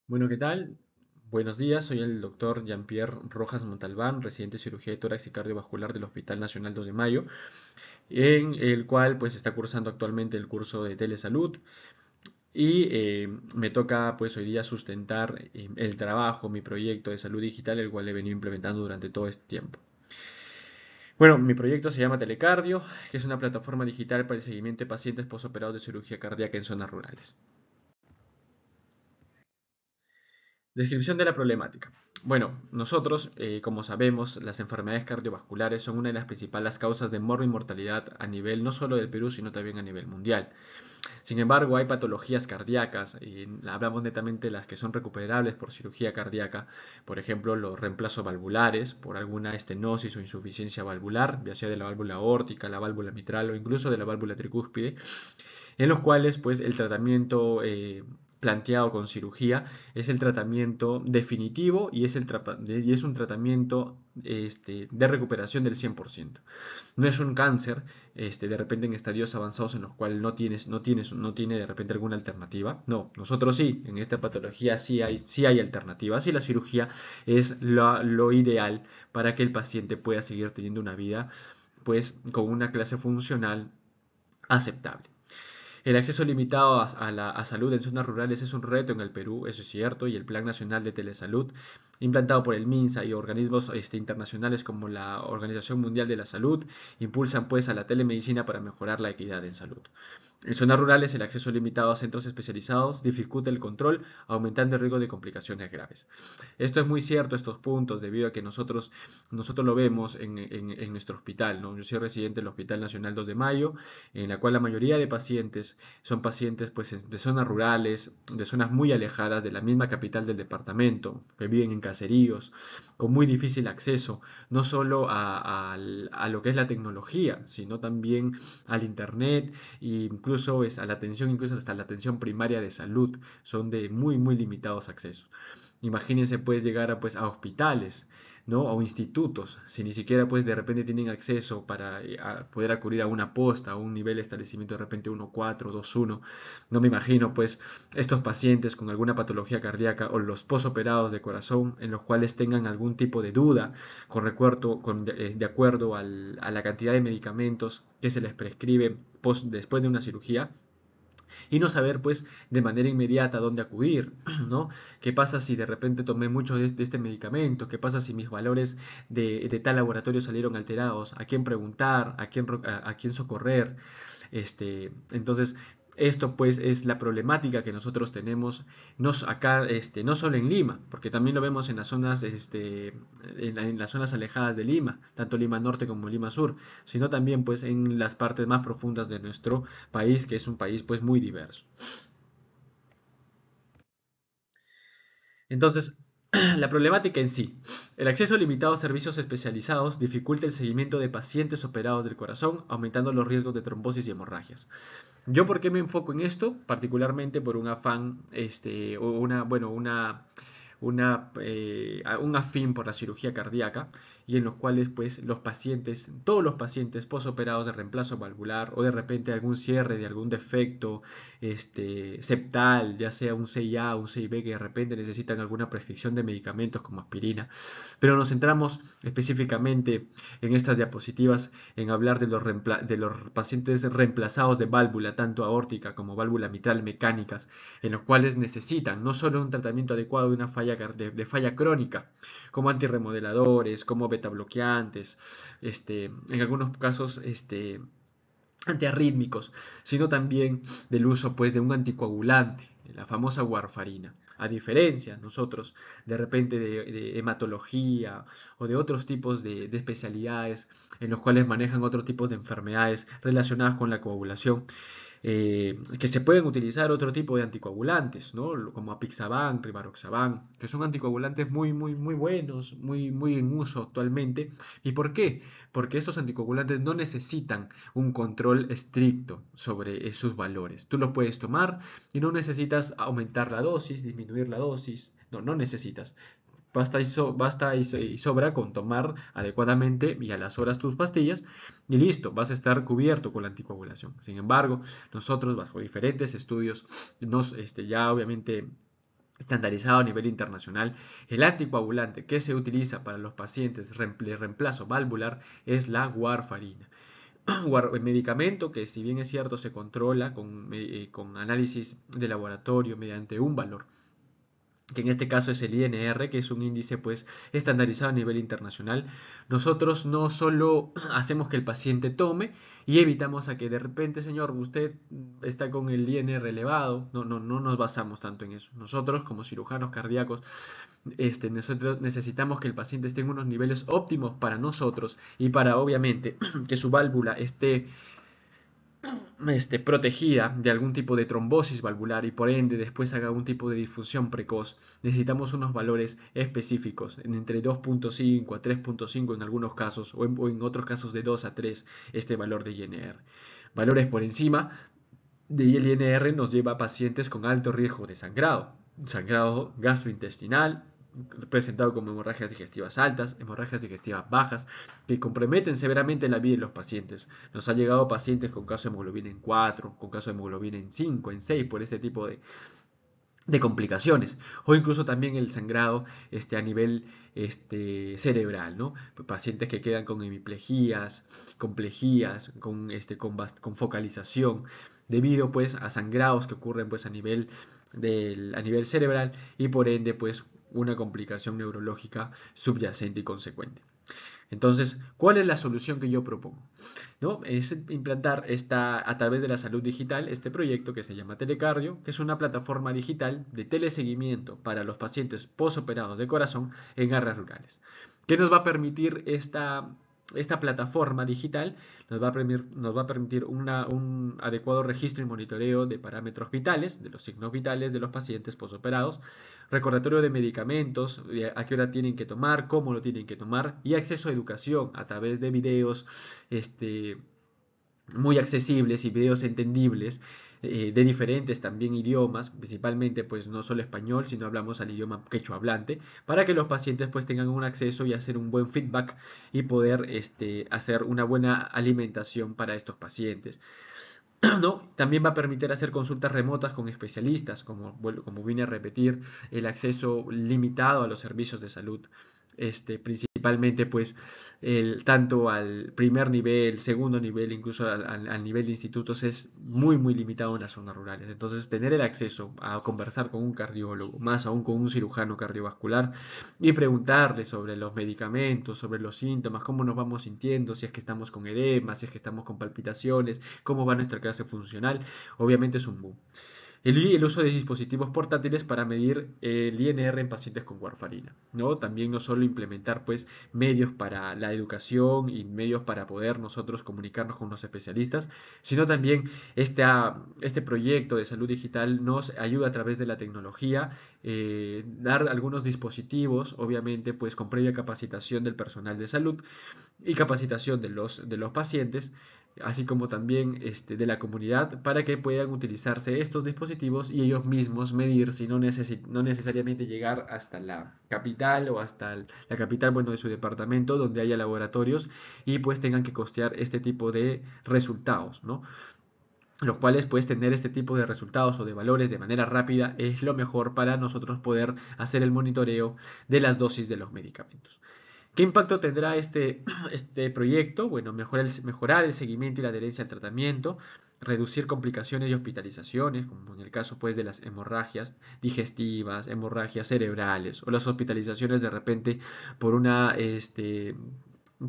Bueno, ¿qué tal? Buenos días, soy el doctor Jean-Pierre Rojas Montalbán, residente de cirugía de tórax y cardiovascular del Hospital Nacional 2 de Mayo, en el cual pues está cursando actualmente el curso de telesalud y me toca pues hoy día sustentar el trabajo, mi proyecto de salud digital, el cual he venido implementando durante todo este tiempo. Bueno, mi proyecto se llama Telecardio, que es una plataforma digital para el seguimiento de pacientes posoperados de cirugía cardíaca en zonas rurales. Descripción de la problemática. Bueno, nosotros, como sabemos, las enfermedades cardiovasculares son una de las principales causas de morbo y mortalidad a nivel no solo del Perú, sino también a nivel mundial. Sin embargo, hay patologías cardíacas, y hablamos netamente de las que son recuperables por cirugía cardíaca, por ejemplo, los reemplazos valvulares por alguna estenosis o insuficiencia valvular, ya sea de la válvula aórtica, la válvula mitral o incluso de la válvula tricúspide, en los cuales pues el tratamiento planteado con cirugía es el tratamiento definitivo y es un tratamiento de recuperación del 100%. No es un cáncer, de repente en estadios avanzados en los cuales no tiene de repente alguna alternativa. No, nosotros sí, en esta patología sí hay alternativas y la cirugía es lo ideal para que el paciente pueda seguir teniendo una vida pues con una clase funcional aceptable. El acceso limitado a salud en zonas rurales es un reto en el Perú, eso es cierto, y el Plan Nacional de Telesalud, implantado por el MINSA y organismos internacionales como la Organización Mundial de la Salud, impulsan pues a la telemedicina para mejorar la equidad en salud. En zonas rurales, el acceso limitado a centros especializados dificulta el control, aumentando el riesgo de complicaciones graves. Esto es muy cierto, estos puntos, debido a que nosotros lo vemos en nuestro hospital, ¿no? Yo soy residente del Hospital Nacional 2 de Mayo, en la cual la mayoría de pacientes son pacientes pues, de zonas rurales, de zonas muy alejadas de la misma capital del departamento, que viven en caseríos, con muy difícil acceso, no solo a lo que es la tecnología, sino también al Internet e incluso a la atención, incluso hasta la atención primaria de salud, son de muy limitados accesos. Imagínense pues llegar a hospitales, ¿no? O institutos, si ni siquiera pues de repente tienen acceso para poder acudir a una posta, a un nivel de establecimiento de repente 1.4, 2.1. No me imagino pues estos pacientes con alguna patología cardíaca o los posoperados de corazón en los cuales tengan algún tipo de duda de acuerdo a la cantidad de medicamentos que se les prescribe después de una cirugía y no saber pues de manera inmediata dónde acudir, ¿no? ¿Qué pasa si de repente tomé mucho de este medicamento? ¿Qué pasa si mis valores de tal laboratorio salieron alterados? ¿A quién preguntar? ¿A quién socorrer? Entonces, esto pues es la problemática que nosotros tenemos acá, no solo en Lima, porque también lo vemos en las zonas, en las zonas alejadas de Lima, tanto Lima Norte como Lima Sur, sino también pues en las partes más profundas de nuestro país, que es un país pues muy diverso. Entonces, la problemática en sí. El acceso limitado a servicios especializados dificulta el seguimiento de pacientes operados del corazón, aumentando los riesgos de trombosis y hemorragias. ¿Yo por qué me enfoco en esto? Particularmente por un afán, o un afín por la cirugía cardíaca y en los cuales pues los pacientes, todos los pacientes posoperados de reemplazo valvular o de repente algún cierre de algún defecto septal, ya sea un CIA, un CIB que de repente necesitan alguna prescripción de medicamentos como aspirina, pero nos centramos específicamente en estas diapositivas en hablar de los pacientes reemplazados de válvula, tanto aórtica como válvula mitral mecánicas, en los cuales necesitan no solo un tratamiento adecuado de una de falla crónica, como antirremodeladores, como betabloqueantes, en algunos casos, antiarrítmicos, sino también del uso pues de un anticoagulante, la famosa warfarina. A diferencia, nosotros de repente de hematología o de otros tipos de especialidades en los cuales manejan otros tipos de enfermedades relacionadas con la coagulación, que se pueden utilizar otro tipo de anticoagulantes, ¿no? Como apixaban, rivaroxaban, que son anticoagulantes muy buenos, muy en uso actualmente. ¿Y por qué? Porque estos anticoagulantes no necesitan un control estricto sobre sus valores. Tú lo puedes tomar y no necesitas aumentar la dosis, disminuir la dosis. No necesitas. Basta y sobra con tomar adecuadamente y a las horas tus pastillas y listo, vas a estar cubierto con la anticoagulación. Sin embargo, nosotros bajo diferentes estudios, ya obviamente estandarizado a nivel internacional. El anticoagulante que se utiliza para los pacientes de reemplazo valvular es la warfarina. Medicamento que, si bien es cierto, se controla con análisis de laboratorio mediante un valor, que en este caso es el INR, que es un índice pues estandarizado a nivel internacional. Nosotros no solo hacemos que el paciente tome y evitamos a que de repente, señor, usted está con el INR elevado, no nos basamos tanto en eso. Nosotros como cirujanos cardíacos, nosotros necesitamos que el paciente esté en unos niveles óptimos para nosotros y para obviamente que su válvula esté protegida de algún tipo de trombosis valvular y por ende después haga un tipo de difusión precoz. Necesitamos unos valores específicos, entre 2.5 a 3.5 en algunos casos o en otros casos de 2 a 3 este valor de INR. Valores por encima de INR nos lleva a pacientes con alto riesgo de sangrado gastrointestinal, presentado como hemorragias digestivas altas, hemorragias digestivas bajas, que comprometen severamente la vida de los pacientes. Nos han llegado pacientes con caso de hemoglobina en 4, con caso de hemoglobina en 5, en 6, por este tipo de complicaciones, o incluso también el sangrado a nivel cerebral, ¿no? Pacientes que quedan con hemiplejías, con plejías, con focalización, debido pues a sangrados que ocurren pues a nivel cerebral y por ende pues una complicación neurológica subyacente y consecuente. Entonces, ¿cuál es la solución que yo propongo? ¿No? Es implantar a través de la salud digital este proyecto que se llama Telecardio, que es una plataforma digital de teleseguimiento para los pacientes posoperados de corazón en áreas rurales. ¿Qué nos va a permitir esta plataforma digital? Nos va a permitir un adecuado registro y monitoreo de parámetros vitales, de los signos vitales de los pacientes posoperados, recordatorio de medicamentos, a qué hora tienen que tomar, cómo lo tienen que tomar y acceso a educación a través de videos muy accesibles y videos entendibles de diferentes también idiomas, principalmente pues no solo español, sino hablamos al idioma quechua hablante, para que los pacientes pues tengan un acceso y hacer un buen feedback y poder hacer una buena alimentación para estos pacientes. ¿No? También va a permitir hacer consultas remotas con especialistas, como vine a repetir, el acceso limitado a los servicios de salud, principalmente pues tanto al primer nivel, segundo nivel, incluso al nivel de institutos es muy limitado en las zonas rurales. Entonces tener el acceso a conversar con un cardiólogo, más aún con un cirujano cardiovascular y preguntarle sobre los medicamentos, sobre los síntomas, cómo nos vamos sintiendo, si es que estamos con edema, si es que estamos con palpitaciones, cómo va nuestra clase funcional, obviamente es un boom. El uso de dispositivos portátiles para medir el INR en pacientes con warfarina, ¿no? También no solo implementar pues medios para la educación y medios para poder nosotros comunicarnos con los especialistas, sino también este proyecto de salud digital nos ayuda a través de la tecnología, dar algunos dispositivos, obviamente pues con previa capacitación del personal de salud y capacitación de los pacientes, así como también de la comunidad, para que puedan utilizarse estos dispositivos y ellos mismos medir si no necesariamente llegar hasta la capital o hasta la capital, bueno, de su departamento donde haya laboratorios y pues tengan que costear este tipo de resultados, ¿no? Los cuales pues tener este tipo de resultados o de valores de manera rápida es lo mejor para nosotros poder hacer el monitoreo de las dosis de los medicamentos. ¿Qué impacto tendrá este proyecto? Bueno, mejorar el seguimiento y la adherencia al tratamiento, reducir complicaciones y hospitalizaciones, como en el caso pues de las hemorragias digestivas, hemorragias cerebrales o las hospitalizaciones de repente por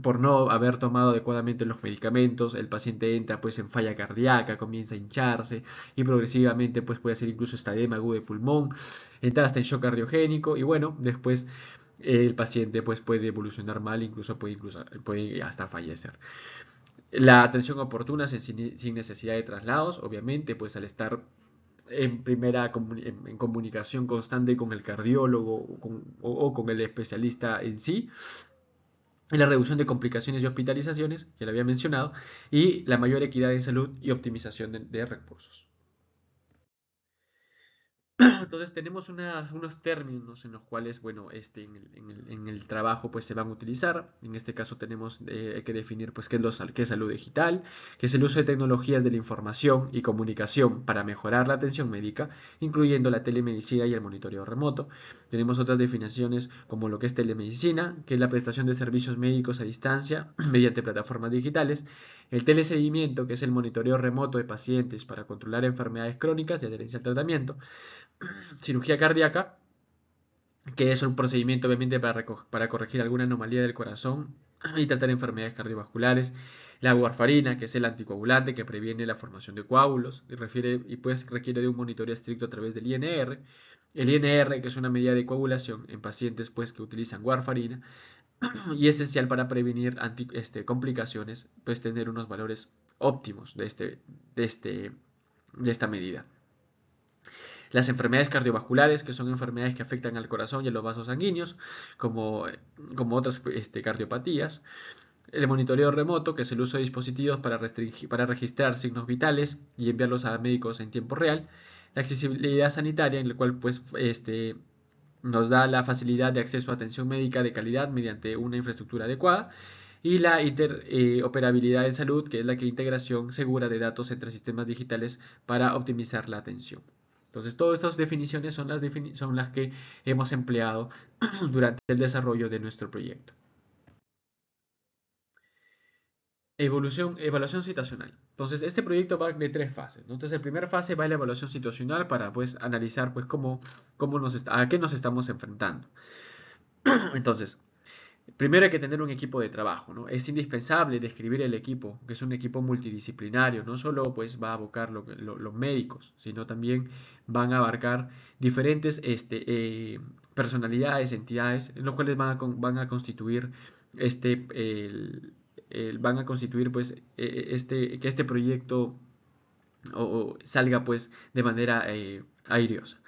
por no haber tomado adecuadamente los medicamentos, el paciente entra pues en falla cardíaca, comienza a hincharse y progresivamente pues puede ser incluso edema agudo de pulmón, entrar hasta en shock cardiogénico y bueno, después el paciente pues puede evolucionar mal, puede hasta fallecer. La atención oportuna sin necesidad de traslados, obviamente, pues al estar en comunicación constante con el cardiólogo o con el especialista en sí, la reducción de complicaciones y hospitalizaciones, ya lo había mencionado, y la mayor equidad en salud y optimización de recursos. Entonces tenemos unos términos en los cuales, bueno, en el trabajo pues se van a utilizar. En este caso tenemos que definir pues qué es salud digital, qué es el uso de tecnologías de la información y comunicación para mejorar la atención médica, incluyendo la telemedicina y el monitoreo remoto. Tenemos otras definiciones como lo que es telemedicina, que es la prestación de servicios médicos a distancia mediante plataformas digitales, el teleseguimiento, que es el monitoreo remoto de pacientes para controlar enfermedades crónicas y adherencia al tratamiento, cirugía cardíaca, que es un procedimiento obviamente para corregir alguna anomalía del corazón y tratar enfermedades cardiovasculares. La warfarina, que es el anticoagulante que previene la formación de coágulos y pues requiere de un monitoreo estricto a través del INR. El INR, que es una medida de coagulación en pacientes pues que utilizan warfarina y esencial para prevenir complicaciones, pues tener unos valores óptimos de esta medida. Las enfermedades cardiovasculares, que son enfermedades que afectan al corazón y a los vasos sanguíneos, como, como otras cardiopatías. El monitoreo remoto, que es el uso de dispositivos para registrar signos vitales y enviarlos a médicos en tiempo real. La accesibilidad sanitaria, en la cual pues, nos da la facilidad de acceso a atención médica de calidad mediante una infraestructura adecuada. Y la interoperabilidad en salud, que es la integración segura de datos entre sistemas digitales para optimizar la atención. Entonces, todas estas definiciones son las que hemos empleado durante el desarrollo de nuestro proyecto. Evaluación situacional. Entonces, este proyecto va de tres fases, ¿no? Entonces, la primera fase va en la evaluación situacional para pues analizar pues a qué nos estamos enfrentando. Entonces, primero hay que tener un equipo de trabajo, ¿no? Es indispensable describir el equipo, que es un equipo multidisciplinario, no solo pues va a abocar los médicos, sino también van a abarcar diferentes personalidades, entidades, en los cuales van a constituir este, van a constituir pues que este proyecto salga pues de manera airiosa.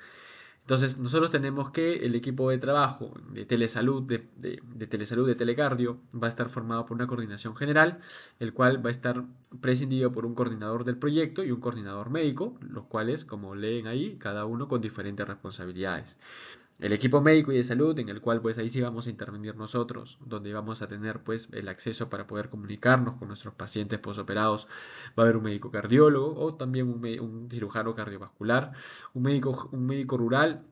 Entonces, nosotros tenemos que el equipo de trabajo de telesalud, de telesalud, de telecardio, va a estar formado por una coordinación general, el cual va a estar prescindido por un coordinador del proyecto y un coordinador médico, los cuales, como leen ahí, cada uno con diferentes responsabilidades. El equipo médico y de salud, en el cual pues ahí sí vamos a intervenir nosotros, donde vamos a tener pues el acceso para poder comunicarnos con nuestros pacientes posoperados. Va a haber un médico cardiólogo o también un cirujano cardiovascular, un médico rural.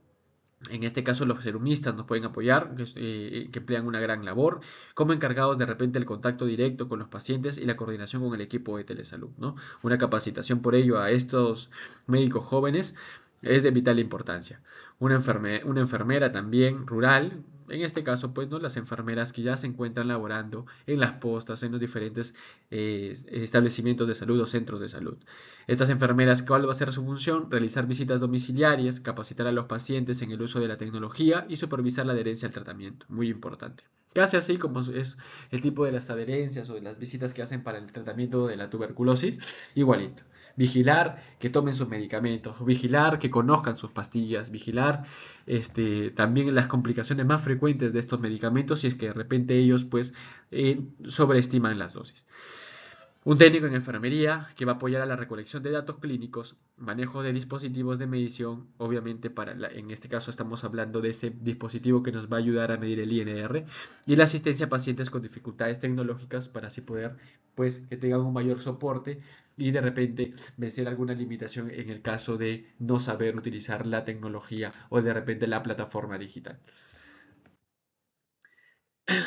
En este caso los serumistas nos pueden apoyar, que emplean una gran labor, como encargados de repente el contacto directo con los pacientes y la coordinación con el equipo de telesalud, ¿no? Una capacitación por ello a estos médicos jóvenes es de vital importancia. Una enfermera también rural, en este caso, pues, ¿no? Las enfermeras que ya se encuentran laborando en las postas, en los diferentes establecimientos de salud o centros de salud. Estas enfermeras, ¿cuál va a ser su función? Realizar visitas domiciliarias, capacitar a los pacientes en el uso de la tecnología y supervisar la adherencia al tratamiento. Muy importante. Casi así como es el tipo de las adherencias o de las visitas que hacen para el tratamiento de la tuberculosis, igualito. Vigilar que tomen sus medicamentos, vigilar que conozcan sus pastillas, vigilar también las complicaciones más frecuentes de estos medicamentos si es que de repente ellos pues sobreestiman las dosis. Un técnico en enfermería que va a apoyar a la recolección de datos clínicos, manejo de dispositivos de medición, obviamente en este caso estamos hablando de ese dispositivo que nos va a ayudar a medir el INR, y la asistencia a pacientes con dificultades tecnológicas para así poder, pues, que tengan un mayor soporte y de repente vencer alguna limitación en el caso de no saber utilizar la tecnología o de repente la plataforma digital.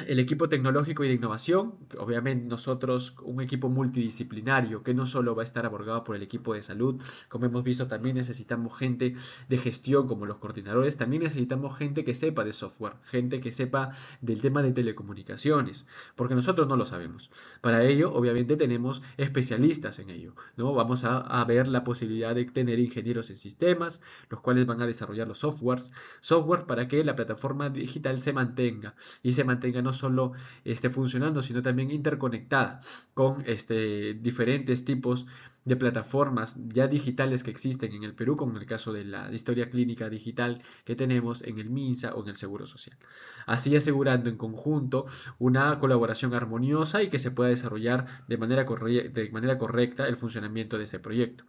El equipo tecnológico y de innovación, obviamente nosotros, un equipo multidisciplinario que no solo va a estar abordado por el equipo de salud, como hemos visto también necesitamos gente de gestión como los coordinadores, también necesitamos gente que sepa de software, gente que sepa del tema de telecomunicaciones, porque nosotros no lo sabemos. Para ello, obviamente tenemos especialistas en ello, ¿no? Vamos a ver la posibilidad de tener ingenieros en sistemas, los cuales van a desarrollar los software para que la plataforma digital se mantenga y se mantenga no solo funcionando, sino también interconectada con diferentes tipos de plataformas ya digitales que existen en el Perú, como en el caso de la historia clínica digital que tenemos en el MINSA o en el Seguro Social. Así asegurando en conjunto una colaboración armoniosa y que se pueda desarrollar de manera correcta el funcionamiento de ese proyecto.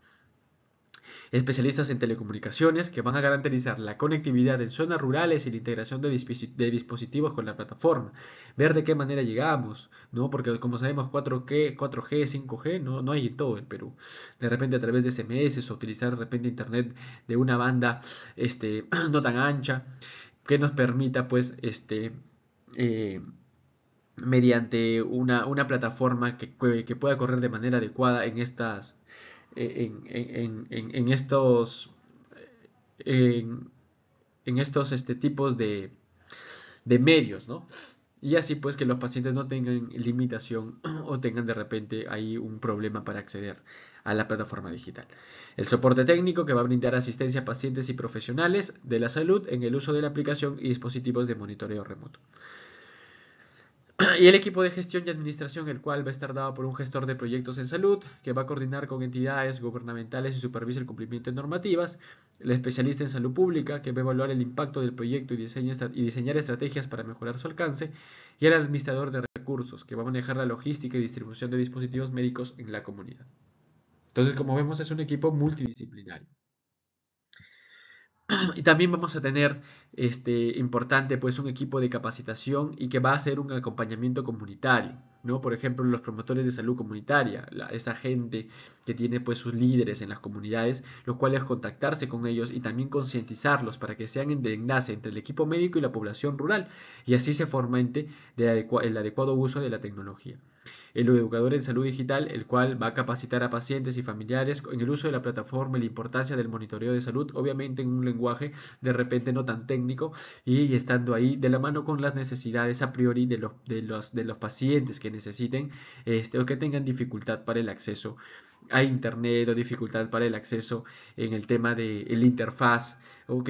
especialistas en telecomunicaciones que van a garantizar la conectividad en zonas rurales y la integración de dispositivos con la plataforma, ver de qué manera llegamos, ¿no? Porque como sabemos 4G 5G no hay en todo el Perú. De repente a través de SMS o utilizar de repente internet de una banda no tan ancha que nos permita pues eh, mediante una plataforma que pueda correr de manera adecuada en estas en estos en, en estos tipos de medios, ¿no? Y así pues que los pacientes no tengan limitación o tengan de repente ahí un problema para acceder a la plataforma digital. El soporte técnico que va a brindar asistencia a pacientes y profesionales de la salud en el uso de la aplicación y dispositivos de monitoreo remoto. Y el equipo de gestión y administración, el cual va a estar dado por un gestor de proyectos en salud, que va a coordinar con entidades gubernamentales y supervisa el cumplimiento de normativas. El especialista en salud pública, que va a evaluar el impacto del proyecto y diseñar estrategias para mejorar su alcance. Y el administrador de recursos, que va a manejar la logística y distribución de dispositivos médicos en la comunidad. Entonces, como vemos, es un equipo multidisciplinario. Y también vamos a tener importante pues un equipo de capacitación y que va a hacer un acompañamiento comunitario, ¿no? Por ejemplo, los promotores de salud comunitaria, esa gente que tiene pues sus líderes en las comunidades, los cuales contactarse con ellos y también concientizarlos para que sean de enlace entre el equipo médico y la población rural y así se fomente el adecuado uso de la tecnología. El educador en salud digital, el cual va a capacitar a pacientes y familiares en el uso de la plataforma y la importancia del monitoreo de salud, obviamente en un lenguaje de repente no tan técnico y estando ahí de la mano con las necesidades a priori de los pacientes que necesiten o que tengan dificultad para el acceso a internet o dificultad para el acceso en el tema de la interfaz o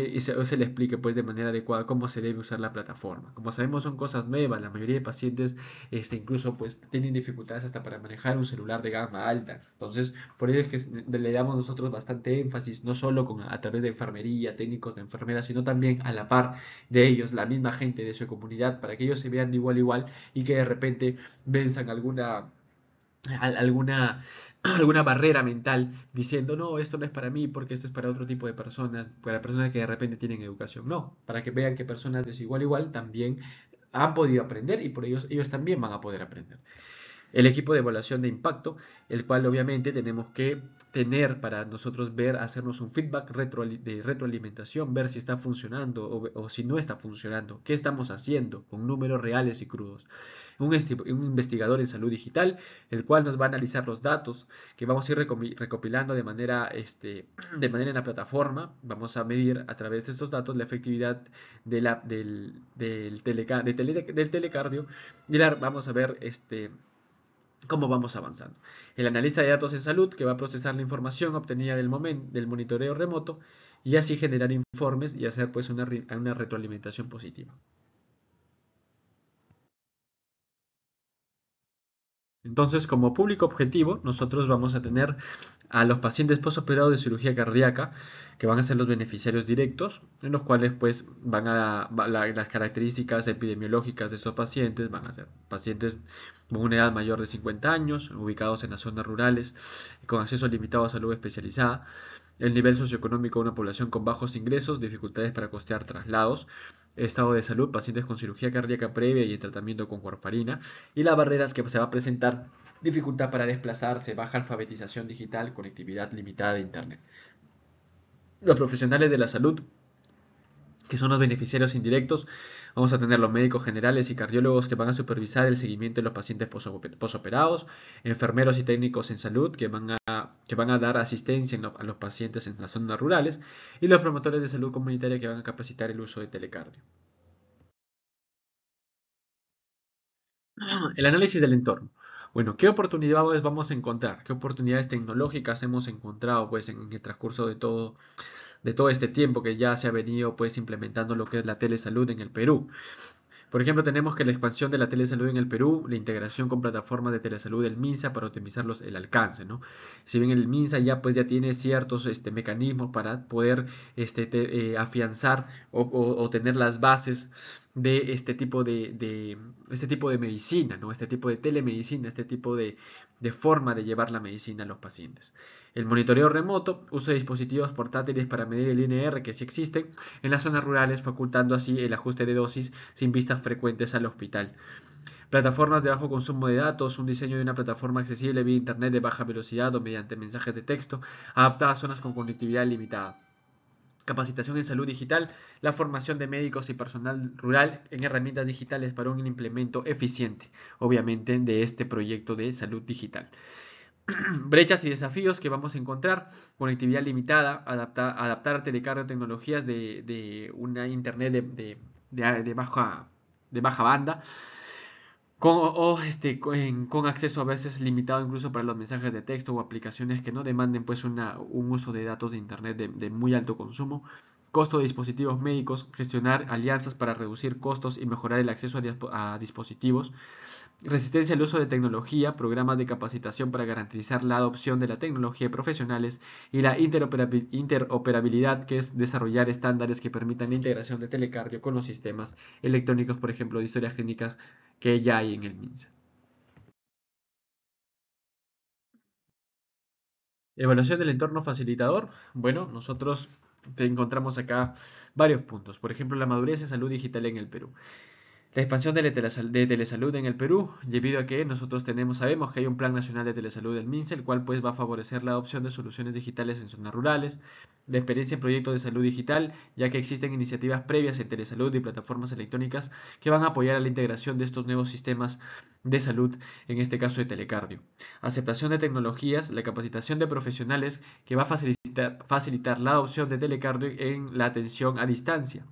se le explique pues de manera adecuada cómo se debe usar la plataforma. Como sabemos son cosas nuevas, la mayoría de pacientes incluso pues tienen dificultades hasta para manejar un celular de gama alta. Entonces, por ello es que le damos nosotros bastante énfasis, no solo a través de enfermería, técnicos de enfermeras, sino también a la par de ellos, la misma gente de su comunidad, para que ellos se vean de igual a igual y que de repente venzan alguna alguna barrera mental diciendo no, esto no es para mí porque esto es para otro tipo de personas, para personas que de repente tienen educación. No, para que vean que personas de su igual a igual también han podido aprender y por ellos también van a poder aprender. El equipo de evaluación de impacto, el cual obviamente tenemos que tener para nosotros ver, hacernos un feedback de retroalimentación, ver si está funcionando o si no está funcionando, qué estamos haciendo con números reales y crudos. Un investigador en salud digital, el cual nos va a analizar los datos que vamos a ir recopilando de manera en la plataforma. Vamos a medir a través de estos datos la efectividad del telecardio y vamos a ver cómo vamos avanzando. El analista de datos en salud que va a procesar la información obtenida del monitoreo remoto y así generar informes y hacer pues una retroalimentación positiva. Entonces, como público objetivo, nosotros vamos a tener a los pacientes postoperados de cirugía cardíaca, que van a ser los beneficiarios directos, en los cuales pues las características epidemiológicas de estos pacientes van a ser pacientes con una edad mayor de 50 años, ubicados en las zonas rurales, con acceso limitado a salud especializada, el nivel socioeconómico de una población con bajos ingresos, dificultades para costear traslados, estado de salud, pacientes con cirugía cardíaca previa y en tratamiento con warfarina, y las barreras que se va a presentar, dificultad para desplazarse, baja alfabetización digital, conectividad limitada de Internet. Los profesionales de la salud, que son los beneficiarios indirectos, vamos a tener los médicos generales y cardiólogos que van a supervisar el seguimiento de los pacientes posoperados, enfermeros y técnicos en salud que van a dar asistencia a los pacientes en las zonas rurales y los promotores de salud comunitaria que van a capacitar el uso de telecardio. El análisis del entorno. Bueno, ¿qué oportunidades vamos a encontrar? ¿Qué oportunidades tecnológicas hemos encontrado pues, en el transcurso de todo este tiempo que ya se ha venido pues, implementando lo que es la telesalud en el Perú? Por ejemplo, tenemos que la expansión de la telesalud en el Perú, la integración con plataformas de telesalud del MINSA para optimizar el alcance, ¿no? Si bien el MINSA ya tiene ciertos mecanismos para poder afianzar o tener las bases de este tipo de medicina, ¿no? Este tipo de telemedicina, este tipo de forma de llevar la medicina a los pacientes. El monitoreo remoto usa dispositivos portátiles para medir el INR que sí existen en las zonas rurales, facultando así el ajuste de dosis sin vistas frecuentes al hospital. Plataformas de bajo consumo de datos, un diseño de una plataforma accesible vía internet de baja velocidad o mediante mensajes de texto, adaptada a zonas con conectividad limitada. Capacitación en salud digital, la formación de médicos y personal rural en herramientas digitales para un implemento eficiente, obviamente, de este proyecto de salud digital. Brechas y desafíos que vamos a encontrar: conectividad limitada, adaptar telecardio tecnologías de una internet de baja banda, con acceso a veces limitado incluso para los mensajes de texto o aplicaciones que no demanden pues un uso de datos de internet de muy alto consumo. Costo de dispositivos médicos, gestionar alianzas para reducir costos y mejorar el acceso a dispositivos. Resistencia al uso de tecnología, programas de capacitación para garantizar la adopción de la tecnología de profesionales, y la interoperabilidad, que es desarrollar estándares que permitan la integración de telecardio con los sistemas electrónicos, por ejemplo, de historias clínicas que ya hay en el MINSA. Evaluación del entorno facilitador. Bueno, nosotros te encontramos acá varios puntos. Por ejemplo, la madurez en salud digital en el Perú. La expansión de telesalud en el Perú, debido a que nosotros sabemos que hay un Plan Nacional de Telesalud del MINSA, el cual pues va a favorecer la adopción de soluciones digitales en zonas rurales. La experiencia en proyectos de salud digital, ya que existen iniciativas previas en telesalud y plataformas electrónicas que van a apoyar a la integración de estos nuevos sistemas de salud, en este caso de telecardio. Aceptación de tecnologías, la capacitación de profesionales que va a facilitar la adopción de telecardio en la atención a distancia.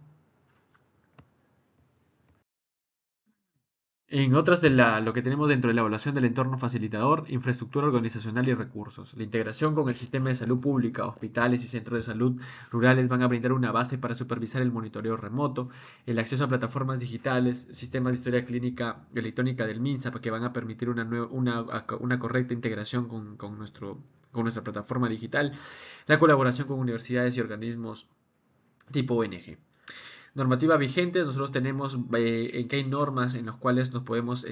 En otras lo que tenemos dentro de la evaluación del entorno facilitador: infraestructura organizacional y recursos. La integración con el sistema de salud pública, hospitales y centros de salud rurales van a brindar una base para supervisar el monitoreo remoto, el acceso a plataformas digitales, sistemas de historia clínica electrónica del MINSA, que van a permitir una correcta integración con nuestra plataforma digital, la colaboración con universidades y organismos tipo ONG. Normativa vigente: nosotros tenemos en que hay normas en las cuales nos podemos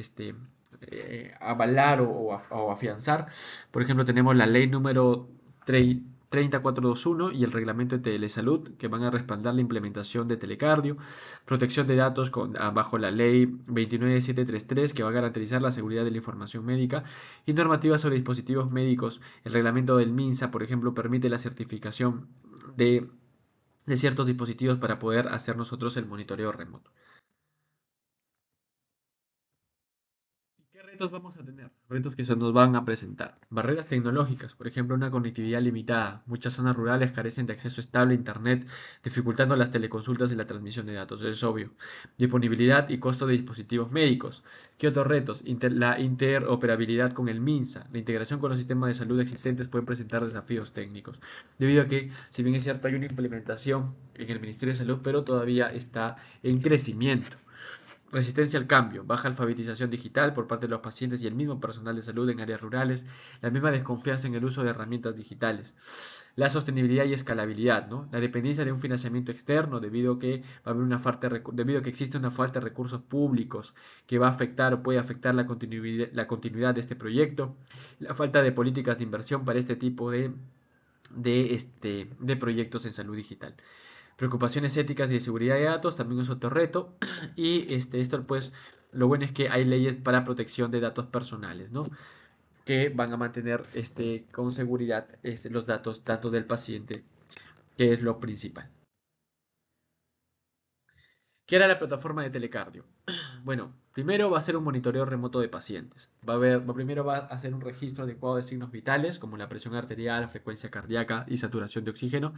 avalar o afianzar. Por ejemplo, tenemos la ley número 30421 y el reglamento de telesalud, que van a respaldar la implementación de telecardio. Protección de datos bajo la ley 29733, que va a garantizar la seguridad de la información médica. Y normativa sobre dispositivos médicos: el reglamento del MINSA, por ejemplo, permite la certificación de ciertos dispositivos para poder hacer nosotros el monitoreo remoto. ¿Qué retos vamos a tener? Retos que se nos van a presentar. Barreras tecnológicas, por ejemplo, una conectividad limitada. Muchas zonas rurales carecen de acceso estable a Internet, dificultando las teleconsultas y la transmisión de datos. Eso es obvio. Disponibilidad y costo de dispositivos médicos. ¿Qué otros retos? La interoperabilidad con el MINSA. La integración con los sistemas de salud existentes puede presentar desafíos técnicos, debido a que, si bien es cierto, hay una implementación en el Ministerio de Salud, pero todavía está en crecimiento. Resistencia al cambio, baja alfabetización digital por parte de los pacientes y el mismo personal de salud en áreas rurales, la misma desconfianza en el uso de herramientas digitales. La sostenibilidad y escalabilidad, ¿no? La dependencia de un financiamiento externo, debido a que debido a que existe una falta de recursos públicos que va a afectar o puede afectar la continuidad de este proyecto. La falta de políticas de inversión para este tipo de proyectos en salud digital. Preocupaciones éticas y de seguridad de datos también es otro reto. Y esto pues lo bueno es que hay leyes para protección de datos personales, ¿no? Que van a mantener con seguridad los datos tanto del paciente, que es lo principal. ¿Qué era la plataforma de telecardio? Bueno, primero va a ser un monitoreo remoto de pacientes. Primero va a hacer un registro adecuado de signos vitales, como la presión arterial, frecuencia cardíaca y saturación de oxígeno.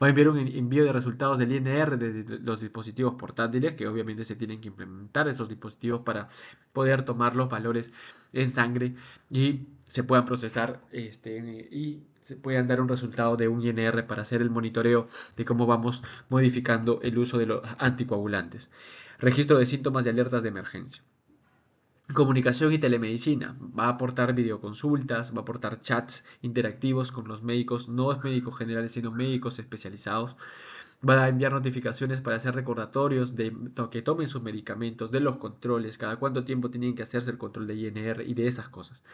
Va a enviar un envío de resultados del INR de los dispositivos portátiles, que obviamente se tienen que implementar esos dispositivos para poder tomar los valores en sangre y se puedan procesar y se puedan dar un resultado de un INR para hacer el monitoreo de cómo vamos modificando el uso de los anticoagulantes. Registro de síntomas y alertas de emergencia. Comunicación y telemedicina. Va a aportar videoconsultas, va a aportar chats interactivos con los médicos, no médicos generales, sino médicos especializados. Va a enviar notificaciones para hacer recordatorios de que tomen sus medicamentos, de los controles, cada cuánto tiempo tienen que hacerse el control de INR y de esas cosas.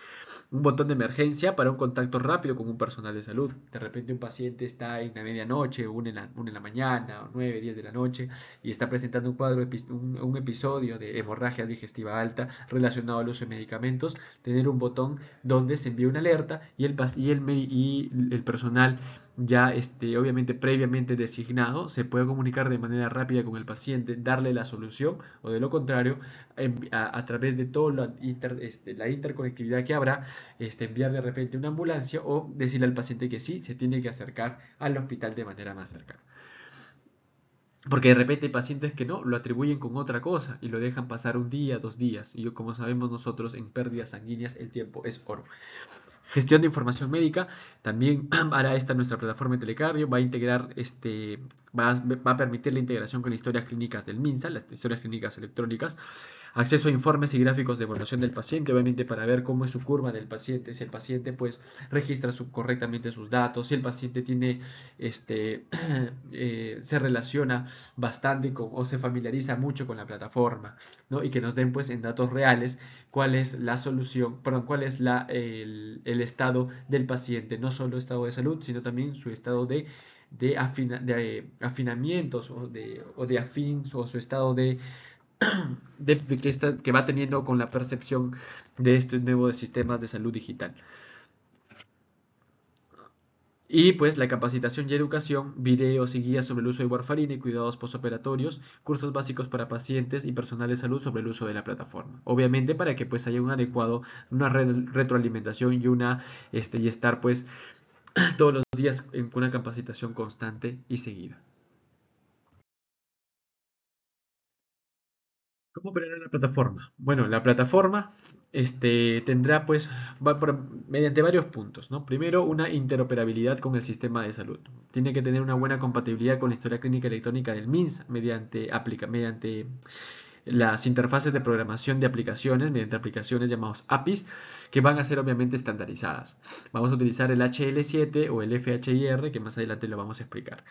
Un botón de emergencia para un contacto rápido con un personal de salud. De repente un paciente está en la medianoche, una en la mañana, o 9, 10 de la noche, y está presentando un cuadro, un episodio de hemorragia digestiva alta relacionado al uso de medicamentos. Tener un botón donde se envía una alerta y el personal ya obviamente previamente designado se puede comunicar de manera rápida con el paciente, darle la solución o de lo contrario a través de toda la interconectividad que habrá, enviar de repente una ambulancia o decirle al paciente que sí, se tiene que acercar al hospital de manera más cercana. Porque de repente hay pacientes que no, lo atribuyen con otra cosa y lo dejan pasar un día, 2 días. Y como sabemos nosotros, en pérdidas sanguíneas el tiempo es oro. Gestión de información médica, también hará esta nuestra plataforma de Telecardio, va a integrar, va a permitir la integración con las historias clínicas del MINSA, las historias clínicas electrónicas, acceso a informes y gráficos de evaluación del paciente, obviamente para ver cómo es su curva del paciente, si el paciente pues registra correctamente sus datos, si el paciente tiene, se relaciona bastante o se familiariza mucho con la plataforma, ¿no? Y que nos den pues en datos reales cuál es la solución, perdón, cuál es el estado del paciente, no solo estado de salud, sino también su estado de afinamientos o de afín o su estado que va teniendo con la percepción de estos nuevos sistemas de salud digital. Y pues la capacitación y educación, videos y guías sobre el uso de warfarina y cuidados postoperatorios, cursos básicos para pacientes y personal de salud sobre el uso de la plataforma. Obviamente para que pues haya una retroalimentación y estar pues todos los días en una capacitación constante y seguida. ¿Cómo operará la plataforma? Bueno, la plataforma tendrá pues, mediante varios puntos, ¿no? Primero, una interoperabilidad con el sistema de salud. Tiene que tener una buena compatibilidad con la historia clínica electrónica del MINS mediante las interfaces de programación de aplicaciones, mediante aplicaciones llamadas APIs, que van a ser obviamente estandarizadas. Vamos a utilizar el HL7 o el FHIR, que más adelante lo vamos a explicar.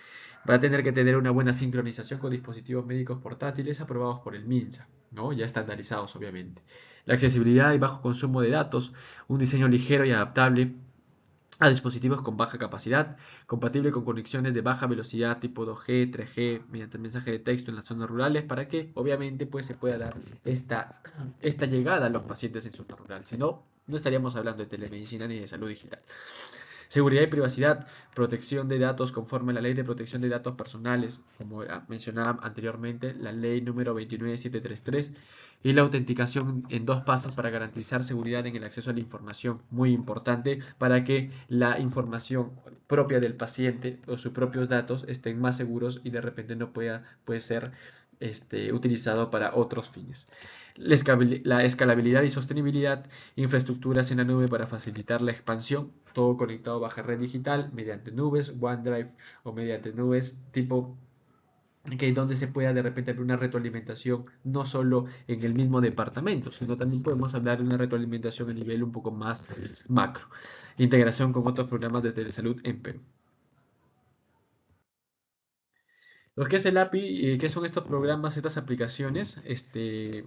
Va a tener que tener una buena sincronización con dispositivos médicos portátiles aprobados por el MINSA, ¿no? Ya estandarizados obviamente. La accesibilidad y bajo consumo de datos, un diseño ligero y adaptable a dispositivos con baja capacidad, compatible con conexiones de baja velocidad tipo 2G, 3G, mediante mensaje de texto en las zonas rurales, para que obviamente pues se pueda dar esta llegada a los pacientes en zona rural. Si no, no estaríamos hablando de telemedicina ni de salud digital. Seguridad y privacidad, protección de datos conforme a la Ley de Protección de Datos Personales, como mencionaba anteriormente, la ley número 29733, y la autenticación en 2 pasos para garantizar seguridad en el acceso a la información, muy importante para que la información propia del paciente o sus propios datos estén más seguros y de repente no puede ser utilizado para otros fines. La escalabilidad y sostenibilidad, infraestructuras en la nube para facilitar la expansión, todo conectado bajo red digital mediante nubes, OneDrive o mediante nubes tipo donde se pueda de repente haber una retroalimentación no solo en el mismo departamento, sino también podemos hablar de una retroalimentación a nivel un poco más macro. Integración con otros programas de telesalud en Perú. Lo que es el API, ¿qué son estos programas, estas aplicaciones?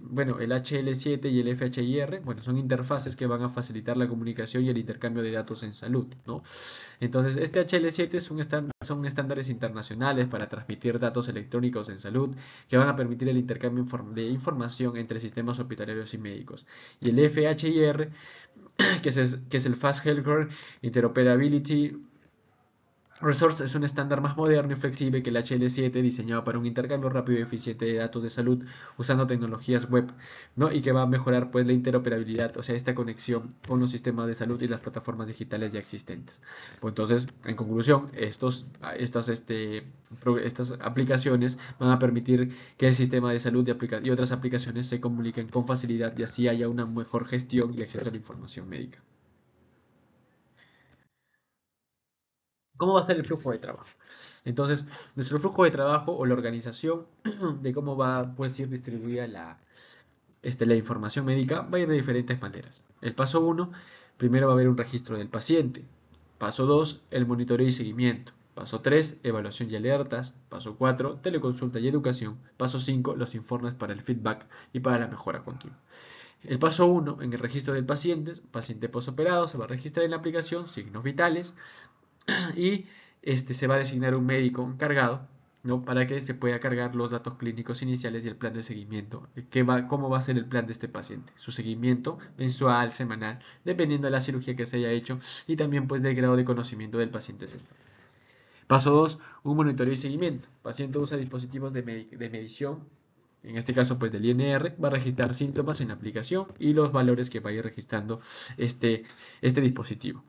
Bueno, el HL7 y el FHIR, bueno, son interfaces que van a facilitar la comunicación y el intercambio de datos en salud, ¿no? Entonces, este HL7 son estándares internacionales para transmitir datos electrónicos en salud que van a permitir el intercambio de información entre sistemas hospitalarios y médicos. Y el FHIR, que es el Fast Healthcare Interoperability Resource, es un estándar más moderno y flexible que el HL7, diseñado para un intercambio rápido y eficiente de datos de salud usando tecnologías web, ¿no? Y que va a mejorar pues la interoperabilidad, o sea, esta conexión con los sistemas de salud y las plataformas digitales ya existentes. Pues entonces, en conclusión, estas aplicaciones van a permitir que el sistema de salud y otras aplicaciones se comuniquen con facilidad y así haya una mejor gestión y acceso a la información médica. ¿Cómo va a ser el flujo de trabajo? Entonces, nuestro flujo de trabajo o la organización de cómo va a ir distribuida la información médica va a ir de diferentes maneras. El paso 1, primero va a haber un registro del paciente. Paso 2, el monitoreo y seguimiento. Paso 3, evaluación y alertas. Paso 4, teleconsulta y educación. Paso 5, los informes para el feedback y para la mejora continua. El paso 1, en el registro del paciente postoperado, se va a registrar en la aplicación signos vitales y se va a designar un médico encargado, ¿no? Para que se pueda cargar los datos clínicos iniciales y el plan de seguimiento. ¿Cómo va a ser el plan de este paciente? Su seguimiento mensual, semanal, dependiendo de la cirugía que se haya hecho y también pues del grado de conocimiento del paciente. Paso 2, un monitoreo y seguimiento. El paciente usa dispositivos de medición, en este caso pues del INR, va a registrar síntomas en la aplicación y los valores que vaya registrando este dispositivo.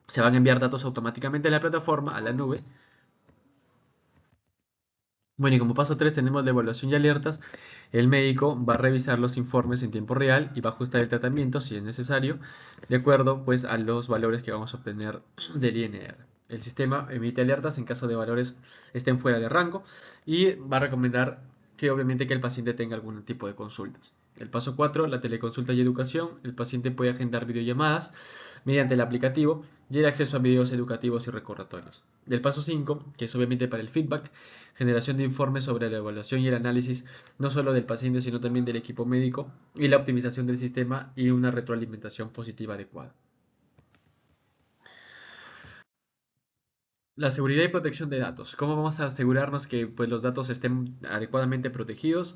Se van a enviar datos automáticamente a la plataforma, a la nube. Bueno, y como paso 3 tenemos la evaluación y alertas. El médico va a revisar los informes en tiempo real y va a ajustar el tratamiento si es necesario, de acuerdo pues a los valores que vamos a obtener del INR. El sistema emite alertas en caso de valores estén fuera de rango y va a recomendar que obviamente que el paciente tenga algún tipo de consultas. El paso 4, la teleconsulta y educación. El paciente puede agendar videollamadas mediante el aplicativo y el acceso a videos educativos y recordatorios. El paso 5, que es obviamente para el feedback, generación de informes sobre la evaluación y el análisis no solo del paciente sino también del equipo médico y la optimización del sistema y una retroalimentación positiva adecuada. La seguridad y protección de datos. ¿Cómo vamos a asegurarnos que pues, los datos estén adecuadamente protegidos?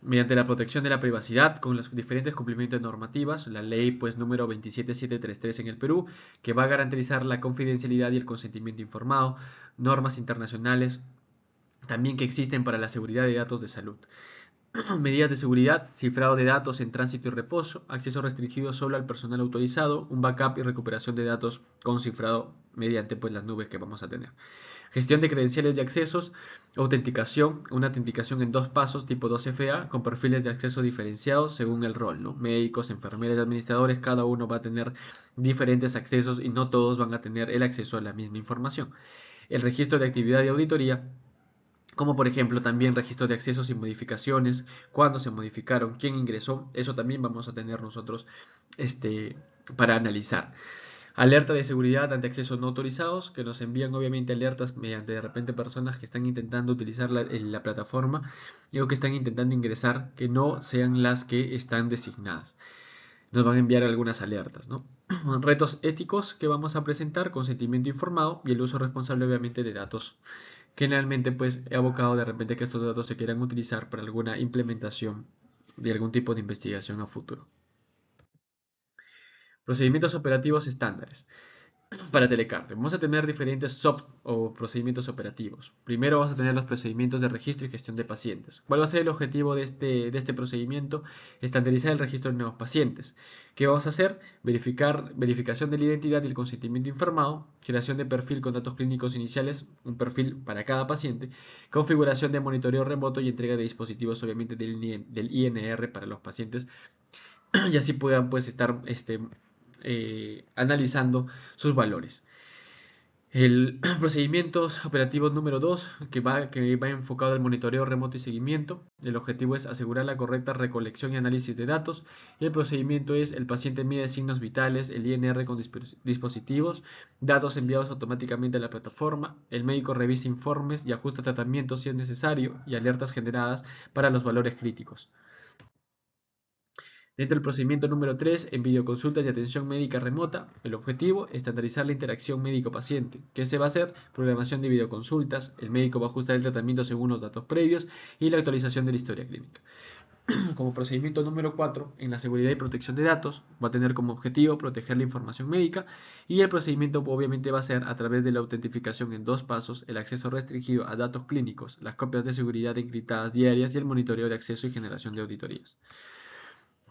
Mediante la protección de la privacidad con los diferentes cumplimientos de normativas, la ley pues número 27733 en el Perú, que va a garantizar la confidencialidad y el consentimiento informado, normas internacionales también que existen para la seguridad de datos de salud. Medidas de seguridad, cifrado de datos en tránsito y reposo, acceso restringido solo al personal autorizado, un backup y recuperación de datos con cifrado mediante pues, las nubes que vamos a tener. Gestión de credenciales de accesos, autenticación, una autenticación en 2 pasos tipo 2FA con perfiles de acceso diferenciados según el rol, ¿no? Médicos, enfermeras y administradores, cada uno va a tener diferentes accesos y no todos van a tener el acceso a la misma información. El registro de actividad de auditoría, como por ejemplo también registro de accesos y modificaciones, cuándo se modificaron, quién ingresó, eso también vamos a tener nosotros para analizar. Alerta de seguridad ante accesos no autorizados, que nos envían obviamente alertas mediante de repente personas que están intentando utilizar la plataforma o que están intentando ingresar, que no sean las que están designadas. Nos van a enviar algunas alertas, ¿no? Retos éticos que vamos a presentar, consentimiento informado y el uso responsable obviamente de datos. Generalmente pues he abocado de repente que estos datos se quieran utilizar para alguna implementación de algún tipo de investigación a futuro. Procedimientos operativos estándares. Para Telecardio vamos a tener diferentes SOP o procedimientos operativos. Primero vamos a tener los procedimientos de registro y gestión de pacientes. ¿Cuál va a ser el objetivo de este procedimiento? Estandarizar el registro de nuevos pacientes. ¿Qué vamos a hacer? Verificación de la identidad y el consentimiento informado, creación de perfil con datos clínicos iniciales, un perfil para cada paciente, configuración de monitoreo remoto y entrega de dispositivos obviamente del INR para los pacientes y así puedan pues estar analizando sus valores. El procedimiento operativo número 2, que va enfocado al monitoreo remoto y seguimiento. El objetivo es asegurar la correcta recolección y análisis de datos. Y el procedimiento es el paciente mide signos vitales, el INR con dispositivos, datos enviados automáticamente a la plataforma. El médico revisa informes y ajusta tratamientos si es necesario y alertas generadas para los valores críticos. Dentro del procedimiento número 3, en videoconsultas y atención médica remota, el objetivo es estandarizar la interacción médico-paciente. ¿Qué se va a hacer? Programación de videoconsultas, el médico va a ajustar el tratamiento según los datos previos y la actualización de la historia clínica. Como procedimiento número 4, en la seguridad y protección de datos, va a tener como objetivo proteger la información médica y el procedimiento obviamente va a ser a través de la autentificación en 2 pasos, el acceso restringido a datos clínicos, las copias de seguridad encriptadas diarias y el monitoreo de acceso y generación de auditorías.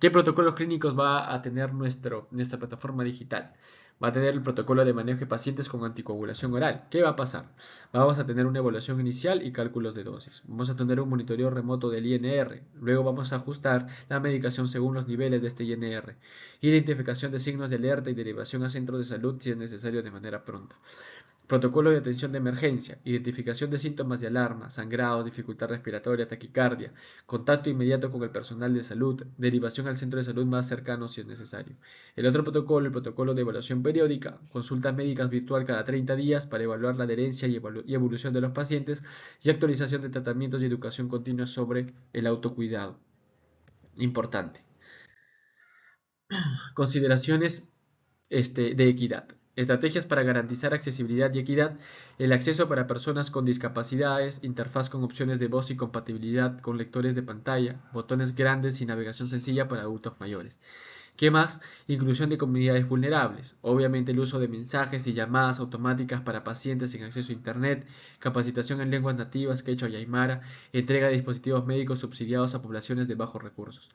¿Qué protocolos clínicos va a tener nuestra plataforma digital? Va a tener el protocolo de manejo de pacientes con anticoagulación oral. ¿Qué va a pasar? Vamos a tener una evaluación inicial y cálculos de dosis. Vamos a tener un monitoreo remoto del INR. Luego vamos a ajustar la medicación según los niveles de este INR. Identificación de signos de alerta y derivación a centros de salud si es necesario de manera pronta. Protocolo de atención de emergencia, identificación de síntomas de alarma, sangrado, dificultad respiratoria, taquicardia, contacto inmediato con el personal de salud, derivación al centro de salud más cercano si es necesario. El otro protocolo, el protocolo de evaluación periódica, consultas médicas virtual cada 30 días para evaluar la adherencia y evolución de los pacientes y actualización de tratamientos y educación continua sobre el autocuidado. Importante. Consideraciones de equidad. Estrategias para garantizar accesibilidad y equidad, el acceso para personas con discapacidades, interfaz con opciones de voz y compatibilidad con lectores de pantalla, botones grandes y navegación sencilla para adultos mayores. ¿Qué más? Inclusión de comunidades vulnerables. Obviamente el uso de mensajes y llamadas automáticas para pacientes sin acceso a Internet, capacitación en lenguas nativas, quechua y aymara, entrega de dispositivos médicos subsidiados a poblaciones de bajos recursos.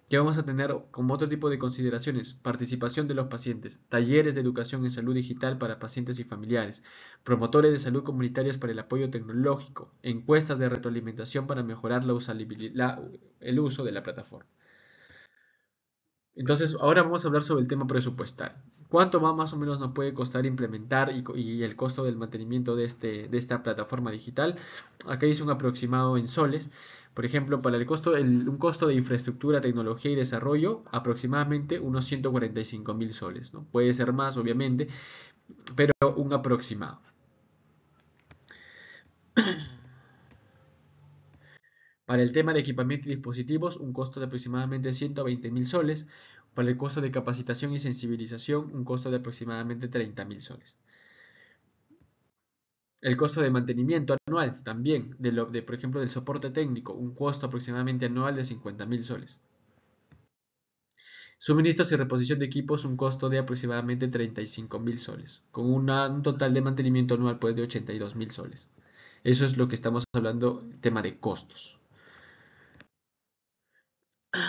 ¿Qué vamos a tener como otro tipo de consideraciones? Participación de los pacientes, talleres de educación en salud digital para pacientes y familiares, promotores de salud comunitarios para el apoyo tecnológico, encuestas de retroalimentación para mejorar el uso de la plataforma. Entonces, ahora vamos a hablar sobre el tema presupuestal. ¿Cuánto más o menos nos puede costar implementar y el costo del mantenimiento de esta plataforma digital? Acá hice un aproximado en soles. Por ejemplo, para un costo de infraestructura, tecnología y desarrollo, aproximadamente unos 145.000 soles, ¿no? Puede ser más, obviamente, pero un aproximado. Para el tema de equipamiento y dispositivos, un costo de aproximadamente 120.000 soles. Para el costo de capacitación y sensibilización, un costo de aproximadamente 30.000 soles. El costo de mantenimiento anual también, por ejemplo, del soporte técnico, un costo aproximadamente anual de 50.000 soles. Suministros y reposición de equipos, un costo de aproximadamente 35.000 soles, con un total de mantenimiento anual pues, de 82.000 soles. Eso es lo que estamos hablando, el tema de costos.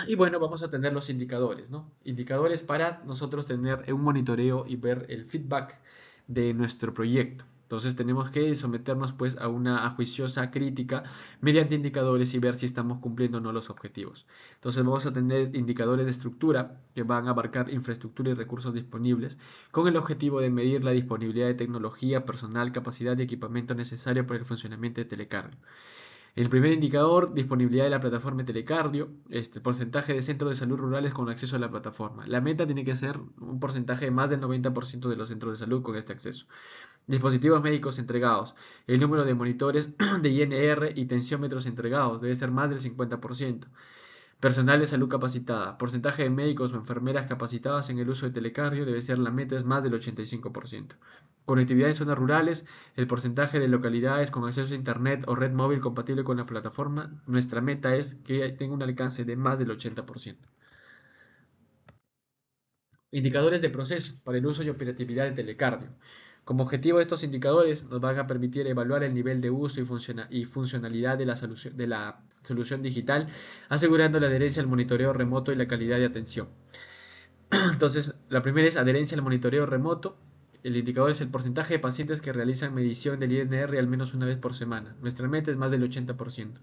Y bueno, vamos a tener los indicadores, ¿no? Indicadores para nosotros tener un monitoreo y ver el feedback de nuestro proyecto. Entonces tenemos que someternos pues a una juiciosa crítica mediante indicadores y ver si estamos cumpliendo o no los objetivos. Entonces vamos a tener indicadores de estructura que van a abarcar infraestructura y recursos disponibles con el objetivo de medir la disponibilidad de tecnología, personal, capacidad y equipamiento necesario para el funcionamiento de Telecardio. El primer indicador, disponibilidad de la plataforma Telecardio, porcentaje de centros de salud rurales con acceso a la plataforma. La meta tiene que ser un porcentaje de más del 90% de los centros de salud con este acceso. Dispositivos médicos entregados. El número de monitores de INR y tensiómetros entregados debe ser más del 50%. Personal de salud capacitada. Porcentaje de médicos o enfermeras capacitadas en el uso de telecardio debe ser la meta es más del 85%. Conectividad en zonas rurales. El porcentaje de localidades con acceso a internet o red móvil compatible con la plataforma. Nuestra meta es que tenga un alcance de más del 80%. Indicadores de proceso para el uso y operatividad de telecardio. Como objetivo, estos indicadores nos van a permitir evaluar el nivel de uso y funcionalidad de la solución digital, asegurando la adherencia al monitoreo remoto y la calidad de atención. Entonces, la primera es adherencia al monitoreo remoto. El indicador es el porcentaje de pacientes que realizan medición del INR al menos una vez por semana. Nuestra meta es más del 80%.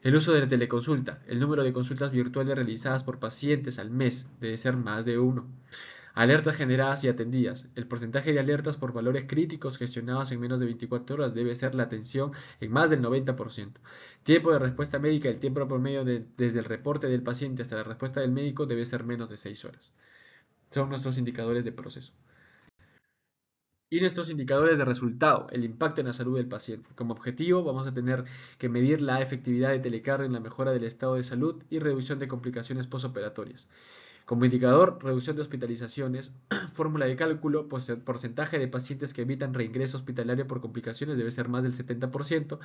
El uso de la teleconsulta. El número de consultas virtuales realizadas por pacientes al mes debe ser más de 1. Alertas generadas y atendidas. El porcentaje de alertas por valores críticos gestionados en menos de 24 horas debe ser la atención en más del 90%. Tiempo de respuesta médica. El tiempo promedio desde el reporte del paciente hasta la respuesta del médico debe ser menos de 6 horas. Son nuestros indicadores de proceso. Y nuestros indicadores de resultado, el impacto en la salud del paciente. Como objetivo vamos a tener que medir la efectividad de telecardio en la mejora del estado de salud y reducción de complicaciones postoperatorias. Como indicador, reducción de hospitalizaciones, fórmula de cálculo, porcentaje de pacientes que evitan reingreso hospitalario por complicaciones debe ser más del 70%,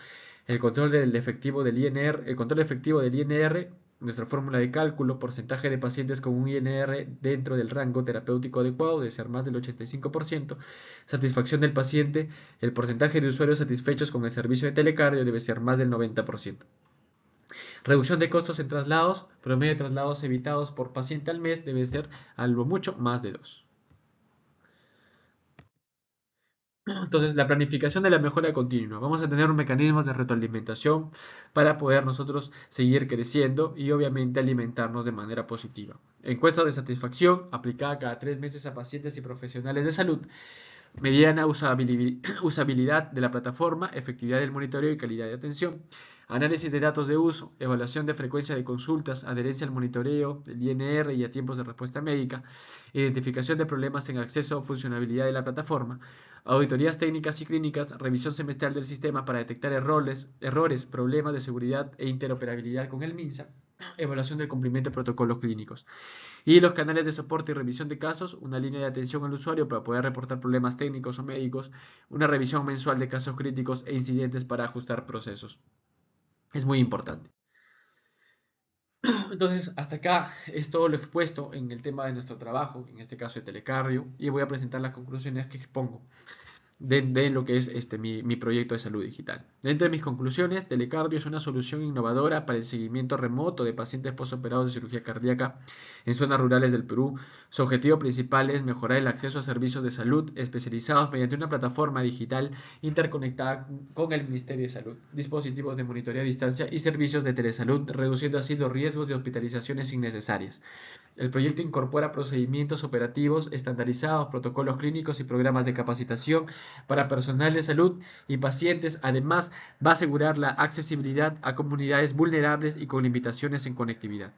el control efectivo del INR, nuestra fórmula de cálculo, porcentaje de pacientes con un INR dentro del rango terapéutico adecuado debe ser más del 85%, satisfacción del paciente, el porcentaje de usuarios satisfechos con el servicio de telecardio debe ser más del 90%. Reducción de costos en traslados, promedio de traslados evitados por paciente al mes debe ser algo mucho más de 2. Entonces, la planificación de la mejora continua. Vamos a tener un mecanismo de retroalimentación para poder nosotros seguir creciendo y obviamente alimentarnos de manera positiva. Encuesta de satisfacción aplicada cada 3 meses a pacientes y profesionales de salud mediana usabilidad de la plataforma, efectividad del monitoreo y calidad de atención. Análisis de datos de uso, evaluación de frecuencia de consultas, adherencia al monitoreo, el INR y a tiempos de respuesta médica, identificación de problemas en acceso o funcionalidad de la plataforma, auditorías técnicas y clínicas, revisión semestral del sistema para detectar errores, problemas de seguridad e interoperabilidad con el MINSA, evaluación del cumplimiento de protocolos clínicos. Y los canales de soporte y revisión de casos, una línea de atención al usuario para poder reportar problemas técnicos o médicos, una revisión mensual de casos críticos e incidentes para ajustar procesos. Es muy importante. Entonces, hasta acá es todo lo expuesto en el tema de nuestro trabajo, en este caso de telecardio, y voy a presentar las conclusiones que expongo de lo que es mi proyecto de salud digital. Dentro de mis conclusiones, Telecardio es una solución innovadora para el seguimiento remoto de pacientes posoperados de cirugía cardíaca en zonas rurales del Perú. Su objetivo principal es mejorar el acceso a servicios de salud especializados mediante una plataforma digital interconectada con el Ministerio de Salud, dispositivos de monitoreo a distancia y servicios de telesalud, reduciendo así los riesgos de hospitalizaciones innecesarias. El proyecto incorpora procedimientos operativos estandarizados, protocolos clínicos y programas de capacitación para personal de salud y pacientes. Además, va a asegurar la accesibilidad a comunidades vulnerables y con limitaciones en conectividad.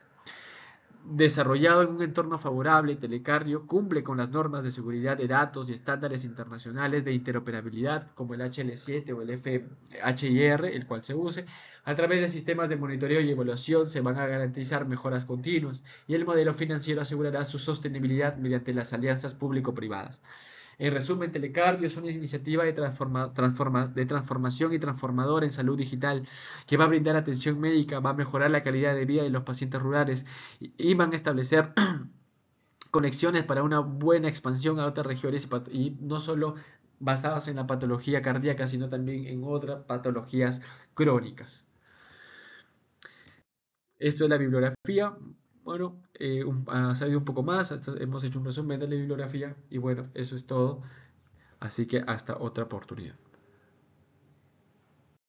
Desarrollado en un entorno favorable, Telecardio cumple con las normas de seguridad de datos y estándares internacionales de interoperabilidad como el HL7 o el FHIR, el cual se use. A través de sistemas de monitoreo y evaluación se van a garantizar mejoras continuas y el modelo financiero asegurará su sostenibilidad mediante las alianzas público-privadas. En resumen, Telecardio es una iniciativa de transformación y transformadora en salud digital que va a brindar atención médica, va a mejorar la calidad de vida de los pacientes rurales y van a establecer conexiones para una buena expansión a otras regiones y no solo basadas en la patología cardíaca, sino también en otras patologías crónicas. Esto es la bibliografía. Bueno, ha salido un poco más, hemos hecho un resumen de la bibliografía y bueno, eso es todo. Así que hasta otra oportunidad.